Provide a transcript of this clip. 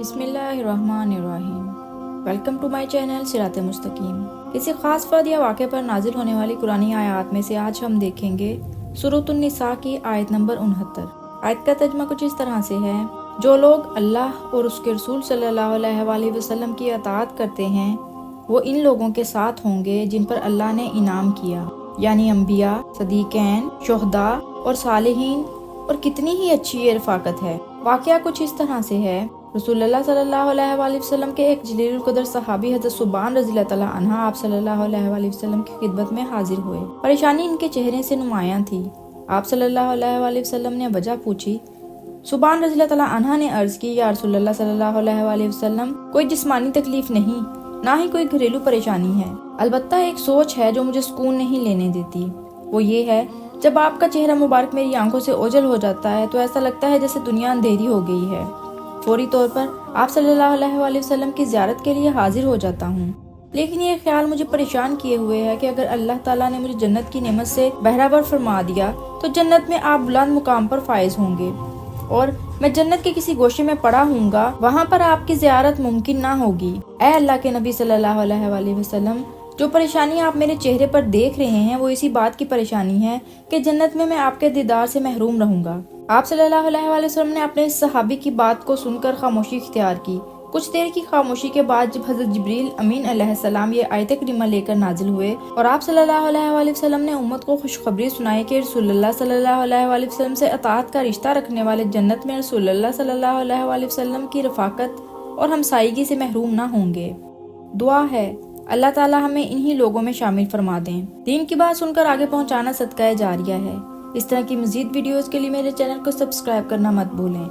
بسم اللہ الرحمن الرحیم۔ ویلکم ٹو مائی چینل صراط مستقیم۔ کسی خاص فرد یا واقعے پر نازل ہونے والی قرآنی آیات میں سے آج ہم دیکھیں گے سورۃ النساء کی آیت نمبر 69۔ آیت کا ترجمہ کچھ اس طرح سے ہے: جو لوگ اللہ اور اس کے رسول صلی اللہ علیہ وآلہ وسلم کی اطاعت کرتے ہیں وہ ان لوگوں کے ساتھ ہوں گے جن پر اللہ نے انعام کیا، یعنی انبیاء، صدیقین، شہداء اور صالحین، اور کتنی ہی اچھی یہ رفاقت ہے۔ واقعہ کچھ اس طرح سے ہے: رسول اللہ صلی اللہ علیہ وآلہ وسلم کے ایک جلیل القدر صحابی حضرت ثوبان رضی اللہ تعالیٰ عنہ آپ صلی اللہ علیہ وآلہ وسلم کی خدمت میں حاضر ہوئے۔ پریشانی ان کے چہرے سے نمایاں تھی۔ آپ صلی اللہ علیہ وآلہ وسلم نے وجہ پوچھی۔ ثوبان رضی اللہ تعالیٰ عنہ نے عرض کی: یا رسول اللہ صلی اللہ علیہ وآلہ وسلم، کوئی جسمانی تکلیف نہیں، نہ ہی کوئی گھریلو پریشانی ہے، البتہ ایک سوچ ہے جو مجھے سکون نہیں لینے دیتی۔ وہ یہ ہے، جب آپ کا چہرہ مبارک میری آنکھوں سے اوجھل ہو جاتا ہے تو ایسا لگتا ہے جیسے دنیا اندھیری ہو گئی ہے۔ فوری طور پر آپ صلی اللہ علیہ وآلہ وسلم کی زیارت کے لیے حاضر ہو جاتا ہوں، لیکن یہ خیال مجھے پریشان کیے ہوئے ہے کہ اگر اللہ تعالیٰ نے مجھے جنت کی نعمت سے بہرہ فرما دیا تو جنت میں آپ بلند مقام پر فائز ہوں گے، اور میں جنت کے کسی گوشے میں پڑا ہوں گا، وہاں پر آپ کی زیارت ممکن نہ ہوگی۔ اے اللہ کے نبی صلی اللہ علیہ وآلہ وسلم، جو پریشانی آپ میرے چہرے پر دیکھ رہے ہیں وہ اسی بات کی پریشانی ہے کہ جنت میں آپ کے دیدار سے محروم رہوں گا۔ آپ صلی اللہ علیہ وآلہ وسلم نے اپنے اس صحابی کی بات کو سن کر خاموشی اختیار کی۔ کچھ دیر کی خاموشی کے بعد جب حضرت جبریل امین علیہ السلام یہ آیت کریمہ لے کر نازل ہوئے اور آپ صلی اللہ علیہ وآلہ وسلم نے امت کو خوشخبری سنائی کہ رسول اللہ صلی اللہ علیہ وآلہ وسلم سے اطاعت کا رشتہ رکھنے والے جنت میں رسول اللہ صلی اللہ علیہ وآلہ وسلم کی رفاقت اور ہمسائیگی سے محروم نہ ہوں گے۔ دعا ہے اللہ تعالیٰ ہمیں انہی لوگوں میں شامل فرما دیں۔ دین کی بات سن کر آگے پہنچانا صدقہ جاریہ ہے۔ اس طرح کی مزید ویڈیوز کے لیے میرے چینل کو سبسکرائب کرنا مت بھولیں۔